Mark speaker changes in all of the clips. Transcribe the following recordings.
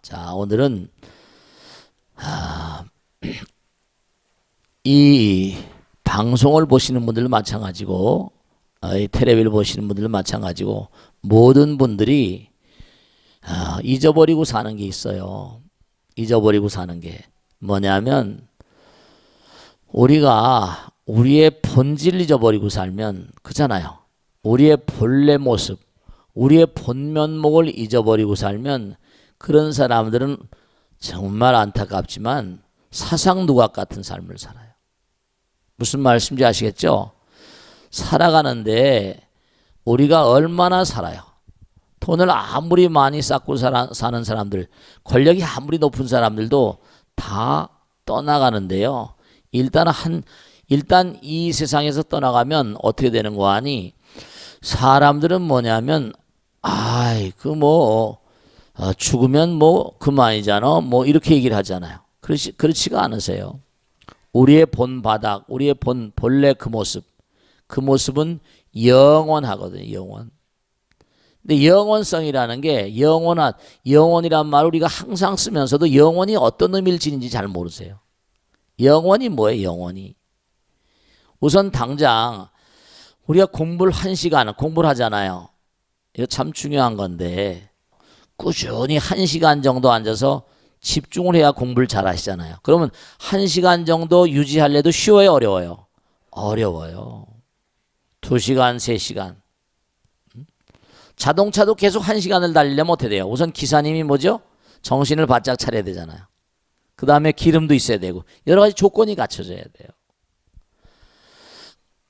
Speaker 1: 자, 오늘은 이 방송을 보시는 분들 마찬가지고 이 텔레비를 보시는 분들 마찬가지고 모든 분들이 잊어버리고 사는 게 있어요. 잊어버리고 사는 게 뭐냐면 우리가 우리의 본질 잊어버리고 살면 그잖아요. 우리의 본래 모습, 우리의 본면목을 잊어버리고 살면 그런 사람들은 정말 안타깝지만 사상누각 같은 삶을 살아요. 무슨 말씀인지 아시겠죠? 살아가는데 우리가 얼마나 살아요. 돈을 아무리 많이 쌓고 사는 사람들, 권력이 아무리 높은 사람들도 다 떠나가는데요. 일단 이 세상에서 떠나가면 어떻게 되는 거 아니? 사람들은 뭐냐면 죽으면 그만이잖아. 이렇게 얘기를 하잖아요. 그렇지가 않으세요. 우리의 본바닥, 우리의 본래 그 모습은 영원하거든요. 영원. 근데 영원성이라는 게 영원이란 말을 우리가 항상 쓰면서도 영원이 어떤 의미를 지닌지 잘 모르세요. 영원이 뭐예요? 영원이. 우선 당장 우리가 공부를 1시간 공부를 하잖아요. 이거 참 중요한 건데 꾸준히 1시간 정도 앉아서 집중을 해야 공부를 잘 하시잖아요. 그러면 1시간 정도 유지하려도 쉬워요? 어려워요? 어려워요. 2시간, 3시간. 자동차도 계속 1시간을 달리려면 어떻게 돼요? 우선 기사님이 뭐죠? 정신을 바짝 차려야 되잖아요. 그 다음에 기름도 있어야 되고 여러 가지 조건이 갖춰져야 돼요.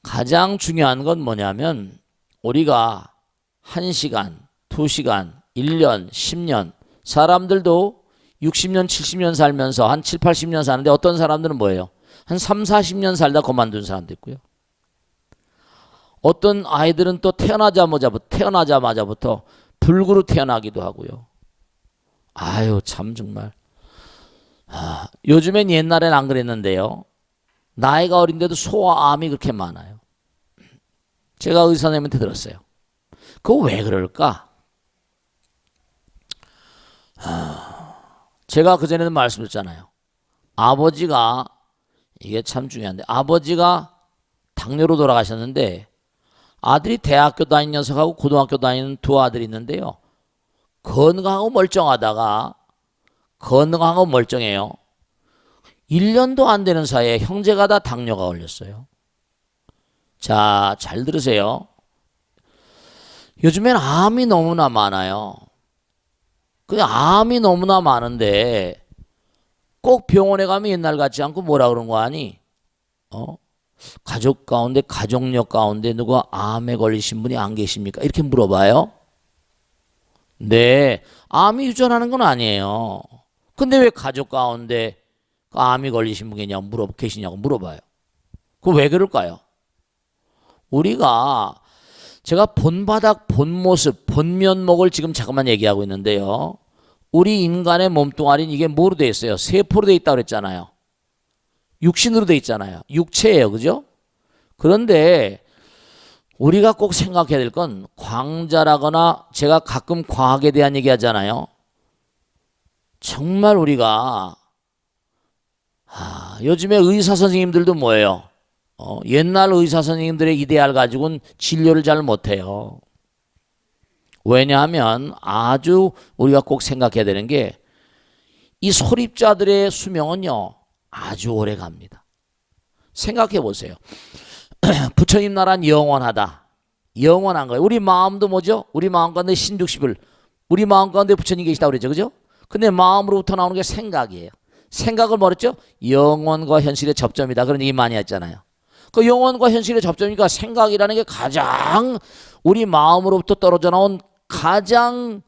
Speaker 1: 가장 중요한 건 뭐냐면 우리가 1시간, 2시간, 1년, 10년 사람들도 60년, 70년 살면서 한 7, 80년 사는데 어떤 사람들은 뭐예요? 한 3, 40년 살다 그만둔 사람도 있고요. 어떤 아이들은 또 태어나자마자부터 불구로 태어나기도 하고요. 참 정말. 요즘엔 옛날엔 안 그랬는데요. 나이가 어린데도 소아암이 그렇게 많아요. 제가 의사 선생님한테 들었어요. 그거 왜 그럴까? 제가 그전에는 말씀드렸잖아요. 아버지가 이게 참 중요한데 아버지가 당뇨로 돌아가셨는데 아들이 대학교 다니는 녀석하고 고등학교 다니는 두 아들이 있는데요. 건강하고 멀쩡해요. 1년도 안 되는 사이에 형제가 다 당뇨가 걸렸어요. 자, 잘 들으세요. 요즘엔 암이 너무나 많아요. 암이 너무나 많은데 꼭 병원에 가면 옛날 같지 않고 뭐라 그런 거 아니? 가족력 가운데 누가 암에 걸리신 분이 안 계십니까? 이렇게 물어봐요. 네, 암이 유전하는 건 아니에요. 근데 왜 가족 가운데 암이 걸리신 분이 계시냐고 물어봐요. 그거 왜 그럴까요? 제가 본바닥, 본모습, 본면목을 지금 잠깐만 얘기하고 있는데요. 우리 인간의 몸뚱아리는 이게 뭐로 되어 있어요? 세포로 되어 있다고 그랬잖아요. 육신으로 되어 있잖아요. 육체예요. 그죠? 그런데 우리가 꼭 생각해야 될 건 광자라거나 제가 가끔 과학에 대한 얘기 하잖아요. 정말 우리가 요즘에 의사 선생님들도 뭐예요? 옛날 의사 선생님들의 이데알 가지고는 진료를 잘 못해요. 왜냐하면 아주 우리가 꼭 생각해야 되는 게 이 소립자들의 수명은요 아주 오래 갑니다. 생각해 보세요. 부처님 나라는 영원하다. 영원한 거예요. 우리 마음도 뭐죠? 우리 마음 가운데 신죽십을 우리 마음 가운데 부처님 계시다고 그랬죠. 그죠? 근데 마음으로부터 나오는 게 생각이에요. 생각을 뭐랬죠? 영원과 현실의 접점이다. 그런 얘기 많이 했잖아요. 그 영원과 현실의 접점이니까 생각이라는 게 가장 우리 마음으로부터 떨어져 나온 가장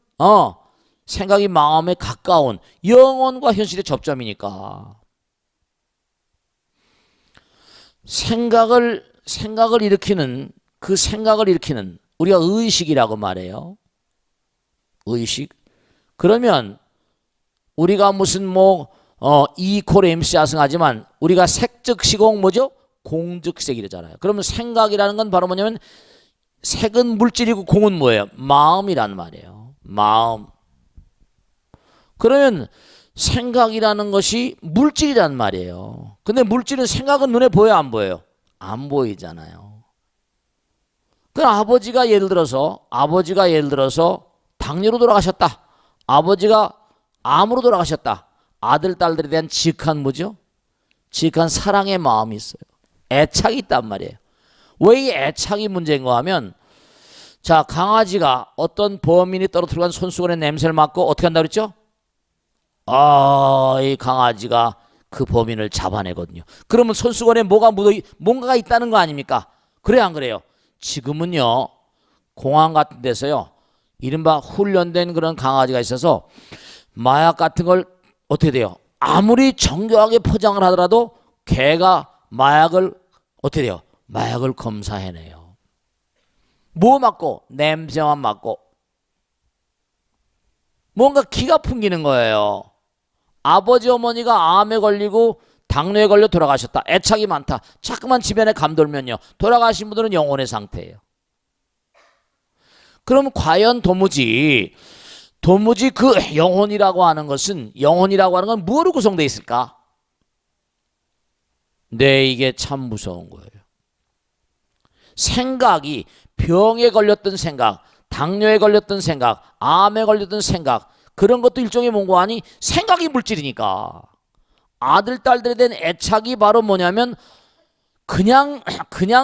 Speaker 1: 생각이 마음에 가까운 영원과 현실의 접점이니까 생각을 일으키는 우리가 의식이라고 말해요. 의식. 그러면 우리가 무슨 E = MC 하승하지만 우리가 색즉 시공 뭐죠? 공즉색이잖아요. 그러면 생각이라는 건 바로 뭐냐면 색은 물질이고 공은 뭐예요? 마음이란 말이에요. 마음. 그러면 생각이라는 것이 물질이란 말이에요. 근데 물질은 생각은 눈에 보여요, 안 보여요? 안 보이잖아요. 그 아버지가 예를 들어서 당뇨로 돌아가셨다. 아버지가 암으로 돌아가셨다. 아들, 딸들에 대한 지극한 뭐죠? 지극한 사랑의 마음이 있어요. 애착이 있단 말이에요. 왜 이 애착이 문제인가 하면, 자, 강아지가 어떤 범인이 떨어뜨려 간 손수건의 냄새를 맡고 어떻게 한다고 그랬죠? 이 강아지가 그 범인을 잡아내거든요. 그러면 손수건에 뭔가가 있다는 거 아닙니까? 그래요, 안 그래요? 지금은요, 공항 같은 데서요, 이른바 훈련된 그런 강아지가 있어서 마약 같은 걸 어떻게 돼요? 아무리 정교하게 포장을 하더라도 개가 마약을 어떻게 돼요? 마약을 검사해내요. 뭐 맡고? 냄새만 맡고. 뭔가 기가 풍기는 거예요. 아버지 어머니가 암에 걸리고 당뇨에 걸려 돌아가셨다. 애착이 많다. 자꾸만 주변에 감돌면요, 돌아가신 분들은 영혼의 상태예요. 그럼 과연 도무지 그 영혼이라고 하는 건 무엇으로 구성되어 있을까? 네, 이게 참 무서운 거예요. 생각이, 병에 걸렸던 생각, 당뇨에 걸렸던 생각, 암에 걸렸던 생각, 그런 것도 일종의 뭔가 아니 생각이 물질이니까. 아들, 딸들에 대한 애착이 바로 뭐냐면 그냥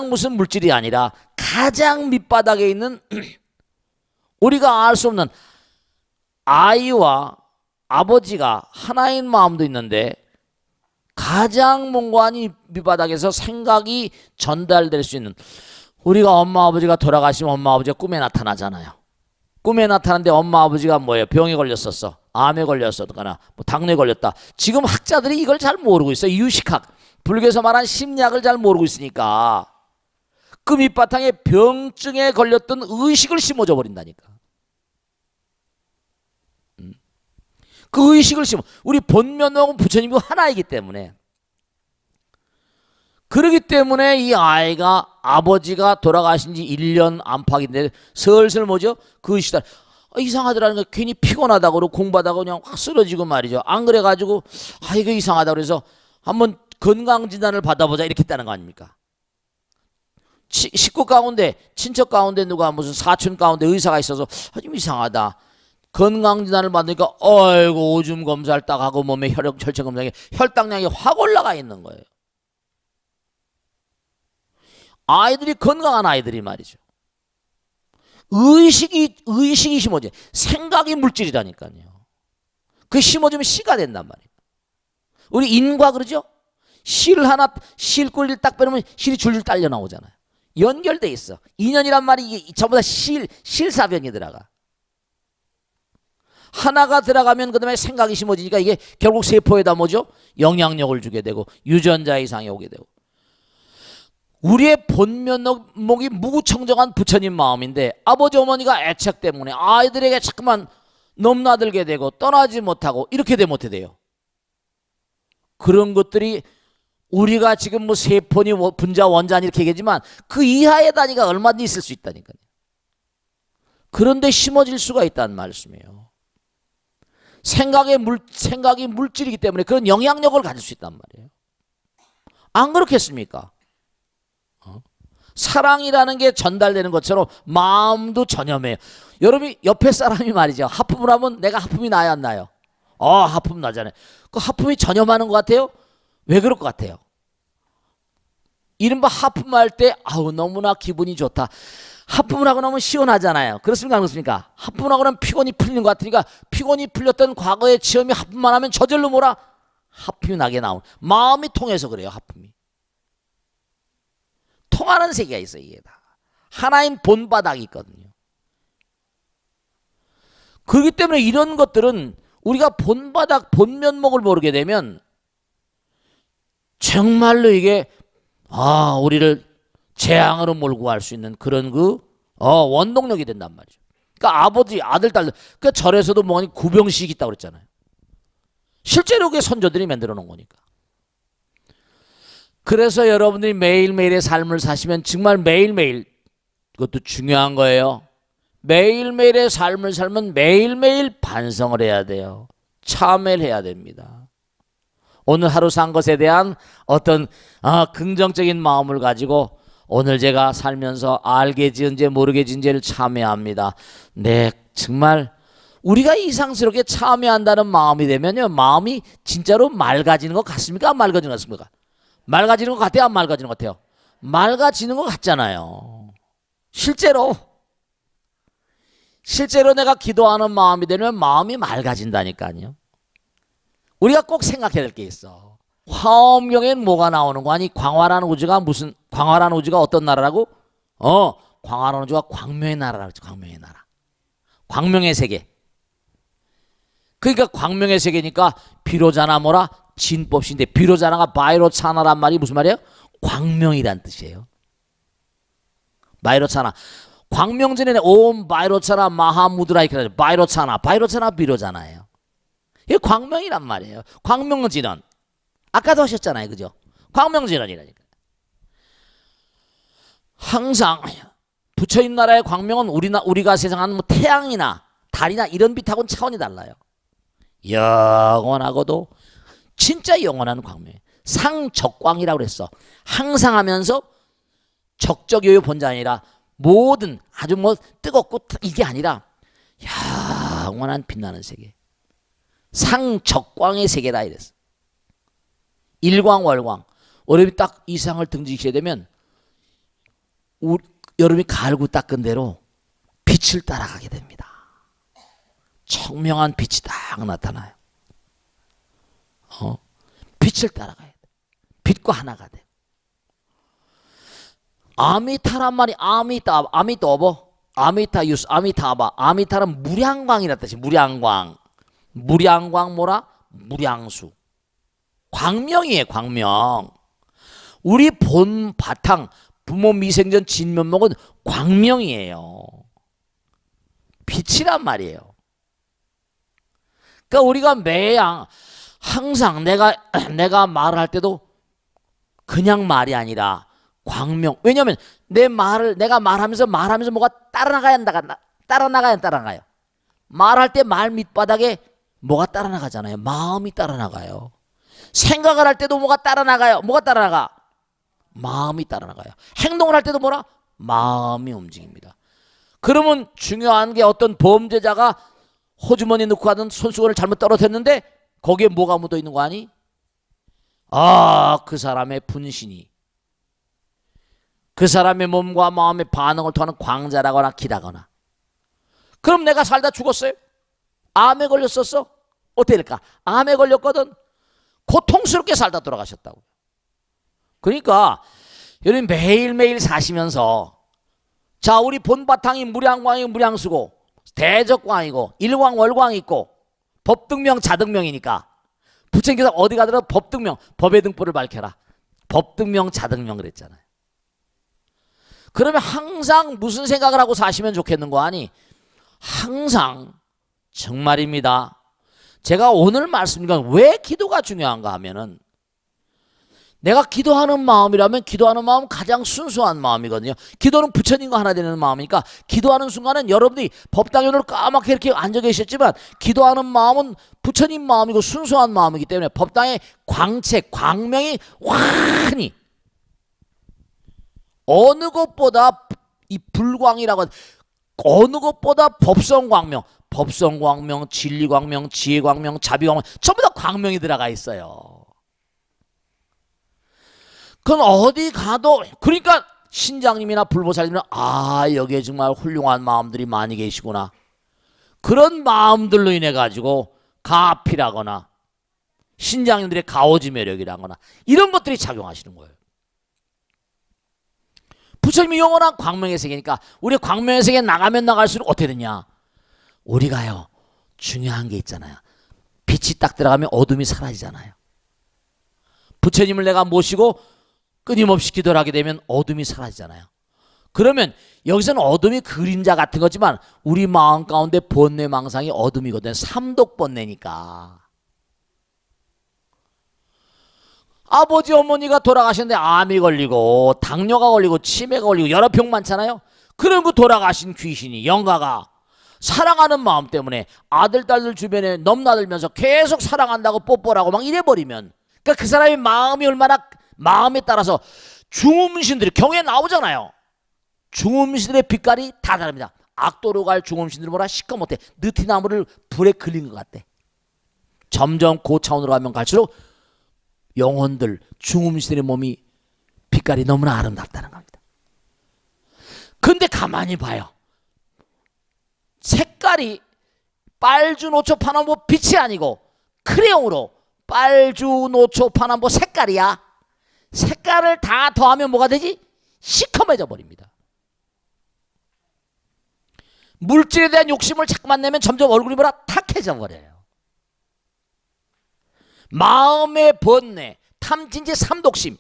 Speaker 1: 무슨 물질이 아니라 가장 밑바닥에 있는 우리가 알 수 없는 아이와 아버지가 하나인 마음도 있는데, 가장 뭔가 아니 밑바닥에서 생각이 전달될 수 있는, 우리가 엄마 아버지가 돌아가시면 엄마 아버지가 꿈에 나타나잖아요. 꿈에 나타나는데 엄마 아버지가 뭐예요? 병에 걸렸었어. 암에 걸렸었거나 뭐 당뇨에 걸렸다. 지금 학자들이 이걸 잘 모르고 있어요. 유식학, 불교에서 말한 심리학을 잘 모르고 있으니까 그 밑바탕에 병증에 걸렸던 의식을 심어줘 버린다니까. 그 의식을 우리 본면하고 부처님이 하나이기 때문에, 그러기 때문에 이 아이가 아버지가 돌아가신 지 1년 안팎인데 슬슬 뭐죠? 그 의식이 이상하더라는 거, 괜히 피곤하다고 그러고 공부하다가 그냥 확 쓰러지고 말이죠. 안 그래가지고 이거 이상하다 그래서 한번 건강진단을 받아보자 이렇게 했다는 거 아닙니까? 식구 가운데, 친척 가운데 누가 무슨 사촌 가운데 의사가 있어서 좀 이상하다. 건강진단을 받으니까 어이구, 오줌 검사를 딱 하고 몸에 혈청 검사에 혈당량이 확 올라가 있는 거예요. 아이들이, 건강한 아이들이 말이죠. 의식이 심어져. 생각이 물질이라니까요. 그 심어주면 씨가 된단 말이에요. 우리 인과 그러죠? 실꼬리를 딱 빼놓으면 실이 줄줄 딸려 나오잖아요. 연결돼 있어. 인연이란 말이 이게 전부 다 실사변이 들어가. 하나가 들어가면 그 다음에 생각이 심어지니까 이게 결국 세포에다 뭐죠? 영향력을 주게 되고 유전자 이상이 오게 되고. 우리의 본면목이 무구청정한 부처님 마음인데, 아버지 어머니가 애착 때문에 아이들에게 자꾸만 넘나들게 되고 떠나지 못하고 이렇게 되면 어떻게 돼요? 그런 것들이 우리가 지금 뭐 세포니 분자 원자니 이렇게 얘기하지만 그 이하의 단위가 얼마든지 있을 수 있다니까요. 그런데 심어질 수가 있다는 말씀이에요. 생각이 물질이기 때문에 그런 영향력을 가질 수 있단 말이에요. 안 그렇겠습니까? 사랑이라는 게 전달되는 것처럼 마음도 전염해요. 여러분이 옆에 사람이 말이죠, 하품을 하면 내가 하품이 나요, 안 나요? 하품 나잖아요. 그 하품이 전염하는 것 같아요? 왜 그럴 것 같아요? 이른바 하품할 때 너무나 기분이 좋다. 하품을 하고 나면 시원하잖아요. 그렇습니까, 안 그렇습니까? 하품을 하고 나면 피곤이 풀리는 것 같으니까, 피곤이 풀렸던 과거의 체험이 하품만 하면 저절로 뭐라? 하품이 나게 나오는, 마음이 통해서 그래요. 하품이 통하는 세계가 있어요. 이게 다 하나인 본바닥이 있거든요. 그렇기 때문에 이런 것들은 우리가 본바닥, 본면목을 모르게 되면 정말로 이게 우리를 재앙으로 몰고 갈 수 있는 그런 원동력이 된단 말이죠. 그러니까 아버지, 아들, 딸들, 그 절에서도 뭐니 구병식 있다고 그랬잖아요. 실제로 그게 선조들이 만들어 놓은 거니까. 그래서 여러분들이 매일매일의 삶을 사시면 정말 매일매일, 그것도 중요한 거예요. 매일매일의 삶을 살면 매일매일 반성을 해야 돼요. 참회를 해야 됩니다. 오늘 하루 산 것에 대한 어떤 긍정적인 마음을 가지고 오늘 제가 살면서 알게 지은 죄 모르게 지은 죄를 참회합니다. 네, 정말 우리가 이상스럽게 참회한다는 마음이 되면요, 마음이 진짜로 맑아지는 것 같습니까? 안 맑아지는 것 같습니까? 맑아지는 것 같아요? 안 맑아지는 것 같아요? 맑아지는 것 같잖아요. 실제로 내가 기도하는 마음이 되면 마음이 맑아진다니까요. 우리가 꼭 생각해야 될 게 있어. 화엄경에는 뭐가 나오는 거 아니? 광활한 우주가 어떤 나라라고? 광활한 우주가 광명의 나라라고 했죠. 광명의 나라. 광명의 세계. 그러니까 광명의 세계니까 비로자나 뭐라? 진법신데, 비로자나가 바이로차나란 말이 무슨 말이에요? 광명이란 뜻이에요. 바이로차나. 광명전에 옴 바이로차나 마하무드라 이렇게 하죠. 바이로차나 비로자나예요. 이게 광명이란 말이에요. 광명진원. 아까도 하셨잖아요. 그죠? 광명진원이라니까. 항상 부처님 나라의 광명은 우리가 세상하는 뭐 태양이나 달이나 이런 빛하고는 차원이 달라요. 영원하고도 진짜 영원한 광명이에요. 상적광이라고 그랬어. 항상 하면서 적적여유 본자 아니라 모든 아주 뭐 뜨겁고 이게 아니라 영원한 빛나는 세계. 상적광의 세계다 이랬어. 일광월광. 여러분이 딱 이 세상을 등지시게 되면 여러분이 갈고 닦은 대로 빛을 따라가게 됩니다. 청명한 빛이 딱 나타나요. 빛을 따라가야 돼. 빛과 하나가 돼. 아미타란 말이 아미타바. 아미타는 무량광이라 뜻이. 무량광 뭐라? 무량수. 광명이에요. 광명. 우리 본 바탕 부모 미생전 진면목은 광명이에요. 빛이란 말이에요. 그러니까 우리가 매양 항상 내가 말할 때도 그냥 말이 아니라 광명. 왜냐하면 내가 말하면서 뭐가 따라나가요. 말할 때 말 밑바닥에 뭐가 따라나가잖아요. 마음이 따라나가요. 생각을 할 때도 뭐가 따라나가요. 뭐가 따라나가? 마음이 따라나가요. 행동을 할 때도 뭐라? 마음이 움직입니다. 그러면 중요한 게 어떤 범죄자가 호주머니 넣고 하던 손수건을 잘못 떨어뜨렸는데 거기에 뭐가 묻어 있는 거 아니? 그 사람의 분신이 그 사람의 몸과 마음의 반응을 통하는 광자라거나 기라거나. 그럼 내가 살다 죽었어요? 암에 걸렸었어? 어떻게 될까? 암에 걸렸거든. 고통스럽게 살다 돌아가셨다고. 그러니까 여러분 매일매일 사시면서 자, 우리 본바탕이 무량광이고 무량수고 대적광이고 일광월광이 있고 법등명 자등명이니까 부처님께서 어디 가더라도 법등명, 법의 등불을 밝혀라. 법등명 자등명 그랬잖아요. 그러면 항상 무슨 생각을 하고 사시면 좋겠는 거 아니? 항상 정말입니다. 제가 오늘 말씀드린 건 왜 기도가 중요한가 하면은 내가 기도하는 마음이라면 기도하는 마음은 가장 순수한 마음이거든요. 기도는 부처님과 하나 되는 마음이니까 기도하는 순간은 여러분들이 법당연을 까맣게 이렇게 앉아 계셨지만 기도하는 마음은 부처님 마음이고 순수한 마음이기 때문에 법당의 광채, 광명이 환히 어느 것보다 이 불광이라고 어느 것보다 법성광명, 진리광명, 지혜광명, 자비광명 전부 다 광명이 들어가 있어요. 그건 어디 가도 그러니까 신장님이나 불보살님은 여기에 정말 훌륭한 마음들이 많이 계시구나. 그런 마음들로 인해 가지고 가피라거나 신장님들의 가오지 매력이라거나 이런 것들이 작용하시는 거예요. 부처님이 영원한 광명의 세계니까 우리 광명의 세계에 나가면 나갈수록 어떻게 되냐? 우리가요 중요한 게 있잖아요. 빛이 딱 들어가면 어둠이 사라지잖아요. 부처님을 내가 모시고 끊임없이 기도를 하게 되면 어둠이 사라지잖아요. 그러면 여기서는 어둠이 그림자 같은 거지만 우리 마음 가운데 번뇌 망상이 어둠이거든요. 삼독 번뇌니까. 아버지 어머니가 돌아가셨는데 암이 걸리고 당뇨가 걸리고 치매가 걸리고 여러 병 많잖아요. 그런 그 돌아가신 귀신이 영가가 사랑하는 마음 때문에 아들, 딸들 주변에 넘나들면서 계속 사랑한다고 뽀뽀라고 막 이래버리면, 그러니까 그 사람의 마음이 얼마나, 마음에 따라서 중음신들이 경우에 나오잖아요. 중음신들의 빛깔이 다 다릅니다. 악도로 갈 중음신들은 뭐라 시커멓대. 느티나무를 불에 걸린 것 같대. 점점 고차원으로 가면 갈수록 영혼들, 중음신들의 몸이 빛깔이 너무나 아름답다는 겁니다. 근데 가만히 봐요. 색깔이 빨주노초 파남보 빛이 아니고 크레용으로 빨주노초 파남보 색깔이야. 색깔을 다 더하면 뭐가 되지? 시커매져 버립니다. 물질에 대한 욕심을 자꾸만 내면 점점 얼굴이 뭐라 탁해져 버려요. 마음의 번뇌, 탐진지 삼독심,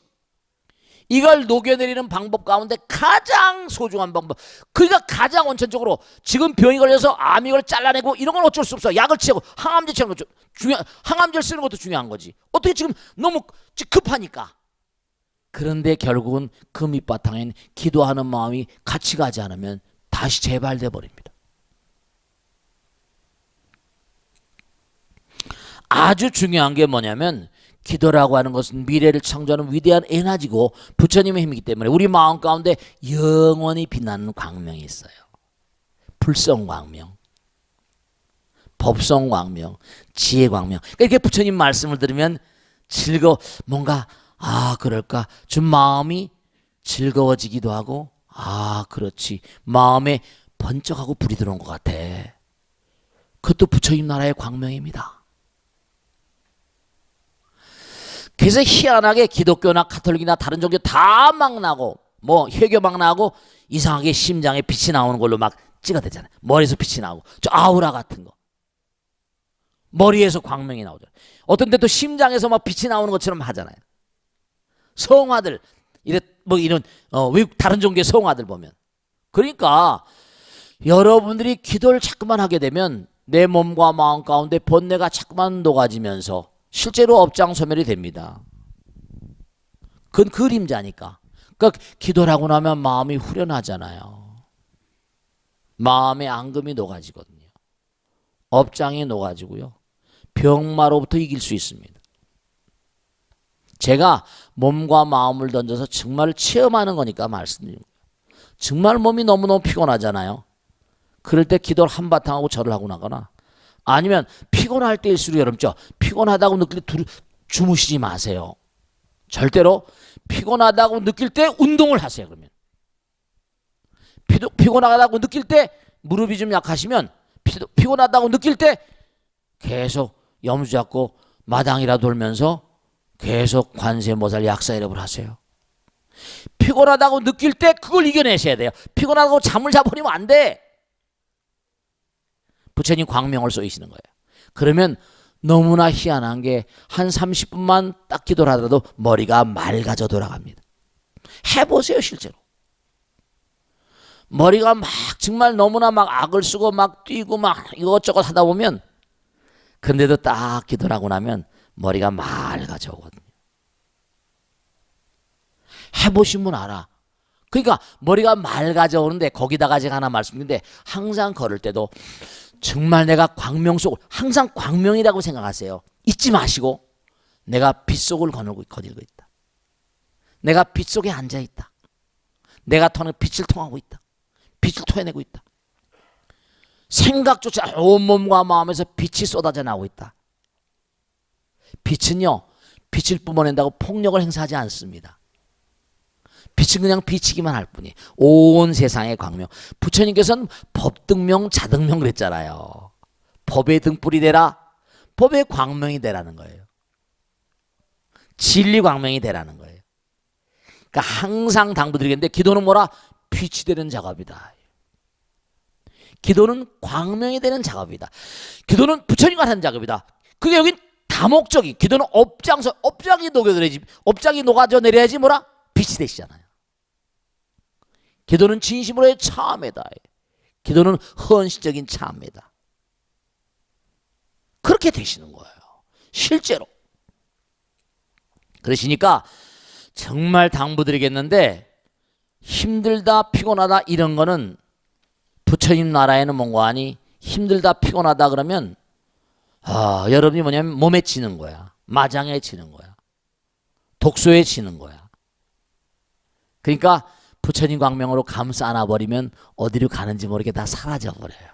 Speaker 1: 이걸 녹여내리는 방법 가운데 가장 소중한 방법, 그러니까 가장 원천적으로 지금 병이 걸려서 암이걸 잘라내고 이런 건 어쩔 수 없어. 약을 취하고 항암제 취하는 것도 항암제를 쓰는 것도 중요한 거지. 어떻게 지금 너무 급하니까. 그런데 결국은 그 밑바탕엔 기도하는 마음이 같이 가지 않으면 다시 재발돼 버립니다. 아주 중요한 게 뭐냐면, 기도라고 하는 것은 미래를 창조하는 위대한 에너지고 부처님의 힘이기 때문에 우리 마음 가운데 영원히 빛나는 광명이 있어요. 불성광명, 법성광명, 지혜광명. 그러니까 이렇게 부처님 말씀을 들으면 뭔가 그럴까 좀 마음이 즐거워지기도 하고, 그렇지, 마음에 번쩍하고 불이 들어온 것 같아. 그것도 부처님 나라의 광명입니다. 그래서 희한하게 기독교나 가톨릭이나 다른 종교 다 막 나고, 뭐 회교 막 나고, 이상하게 심장에 빛이 나오는 걸로 막 찍어대잖아요. 머리에서 빛이 나오고, 저 아우라 같은 거, 머리에서 광명이 나오잖아요. 어떤 데도 심장에서 막 빛이 나오는 것처럼 하잖아요. 성화들, 이런 외국 다른 종교의 성화들 보면. 그러니까 여러분들이 기도를 자꾸만 하게 되면 내 몸과 마음 가운데 번뇌가 자꾸만 녹아지면서 실제로 업장 소멸이 됩니다. 그건 그림자니까. 그러니까 기도를 하고 나면 마음이 후련하잖아요. 마음의 앙금이 녹아지거든요. 업장이 녹아지고요. 병마로부터 이길 수 있습니다. 제가 몸과 마음을 던져서 정말 체험하는 거니까 말씀드립니다. 정말 몸이 너무너무 피곤하잖아요. 그럴 때 기도를 한바탕 하고 절을 하고 나거나, 아니면 피곤할 때일수록 여러분, 피곤하다고 느낄 때 주무시지 마세요. 절대로 피곤하다고 느낄 때 운동을 하세요. 그러면 피곤하다고 느낄 때, 무릎이 좀 약하시면 피곤하다고 느낄 때 계속 염주 잡고 마당이라 돌면서 계속 관세모살 약사이랩을 하세요. 피곤하다고 느낄 때 그걸 이겨내셔야 돼요. 피곤하다고 잠을 자버리면 안 돼. 부처님 광명을 쏘이시는 거예요. 그러면 너무나 희한한 게 한 30분만 딱 기도를 하더라도 머리가 맑아져 돌아갑니다. 해보세요. 실제로 머리가 막 정말 너무나 막 악을 쓰고 막 뛰고 막 이것저것 하다 보면, 근데도 딱 기도를 하고 나면 머리가 맑아져 오거든요. 해보시면 알아. 그러니까 머리가 맑아져 오는데, 거기다가 제가 하나 말씀드리는데, 항상 걸을 때도 정말 내가 광명 속을, 항상 광명이라고 생각하세요. 잊지 마시고, 내가 빛 속을 거닐고 있다. 내가 빛 속에 앉아 있다. 내가 빛을 통하고 있다. 빛을 토해내고 있다. 생각조차 온몸과 마음에서 빛이 쏟아져 나오고 있다. 빛은요, 빛을 뿜어낸다고 폭력을 행사하지 않습니다. 빛은 그냥 비치기만 할 뿐이에요. 온 세상의 광명. 부처님께서는 법등명 자등명 그랬잖아요. 법의 등불이 되라, 법의 광명이 되라는 거예요. 진리 광명이 되라는 거예요. 그러니까 항상 당부드리겠는데, 기도는 뭐라? 빛이 되는 작업이다. 기도는 광명이 되는 작업이다. 기도는 부처님과 하는 작업이다. 그게 여긴 다목적이, 기도는 업장이 녹여내야지, 업장이 녹아져 내려야지 뭐라? 빛이 되시잖아요. 기도는 진심으로의 참회다. 기도는 헌신적인 참회다. 그렇게 되시는 거예요. 실제로. 그러시니까 정말 당부드리겠는데, 힘들다, 피곤하다 이런 거는 부처님 나라에는 뭔가 하니 힘들다 피곤하다 그러면 여러분이 뭐냐면 몸에 치는 거야. 마장에 치는 거야. 독소에 치는 거야. 그러니까 부처님 광명으로 감싸 안아버리면 어디로 가는지 모르게 다 사라져버려요.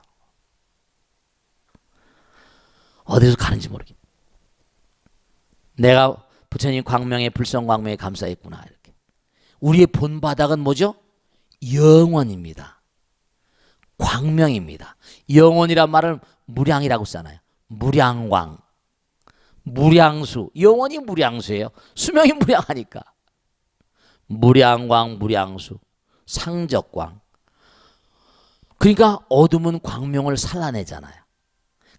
Speaker 1: 어디서 가는지 모르게. 내가 부처님 광명에 불성 광명에 감싸있구나. 이렇게. 우리의 본바닥은 뭐죠? 영원입니다. 광명입니다. 영원이란 말을 무량이라고 쓰잖아요. 무량광, 무량수. 영원이 무량수예요. 수명이 무량하니까. 무량광, 무량수, 상적광. 그러니까 어둠은 광명을 살라내잖아요.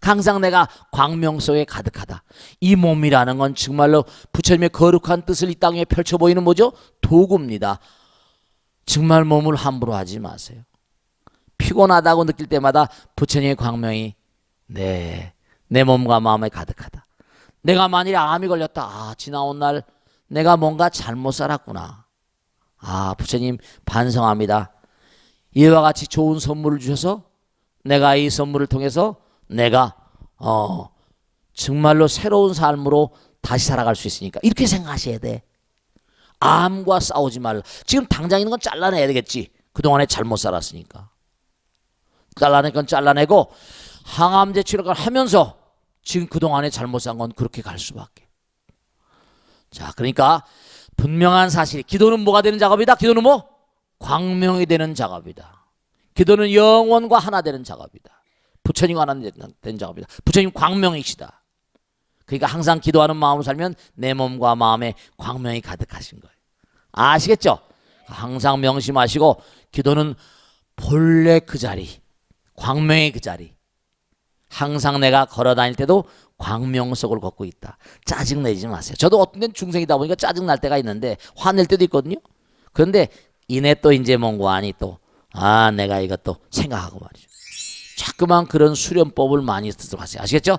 Speaker 1: 항상 내가 광명 속에 가득하다. 이 몸이라는 건 정말로 부처님의 거룩한 뜻을 이 땅에 펼쳐 보이는 뭐죠? 도구입니다. 정말 몸을 함부로 하지 마세요. 피곤하다고 느낄 때마다 부처님의 광명이 내 몸과 마음에 가득하다. 내가 만일에 암이 걸렸다. 지나온 날 내가 뭔가 잘못 살았구나. 부처님 반성합니다. 이와 같이 좋은 선물을 주셔서 내가 이 선물을 통해서 내가 정말로 새로운 삶으로 다시 살아갈 수 있으니까 이렇게 생각하셔야 돼. 암과 싸우지 말라. 지금 당장 있는 건 잘라내야 되겠지. 그동안에 잘못 살았으니까. 잘라낼 건 잘라내고 항암제 치료를 하면서 지금 그동안에 잘못 산 건 그렇게 갈 수밖에. 자, 그러니까 분명한 사실이 기도는 뭐가 되는 작업이다? 기도는 뭐? 광명이 되는 작업이다. 기도는 영원과 하나 되는 작업이다. 부처님과 하나 되는 작업이다. 부처님 광명이시다. 그러니까 항상 기도하는 마음으로 살면 내 몸과 마음에 광명이 가득하신 거예요. 아시겠죠? 항상 명심하시고 기도는 본래 그 자리, 광명의 그 자리. 항상 내가 걸어다닐 때도 광명 속을 걷고 있다. 짜증내지 마세요. 저도 어떤 때는 중생이다 보니까 짜증날 때가 있는데 화낼 때도 있거든요. 그런데 이내 또 이제 뭔가하니 또 내가 이것도 생각하고 말이죠. 자꾸만 그런 수련법을 많이 쓰도록 하세요. 아시겠죠?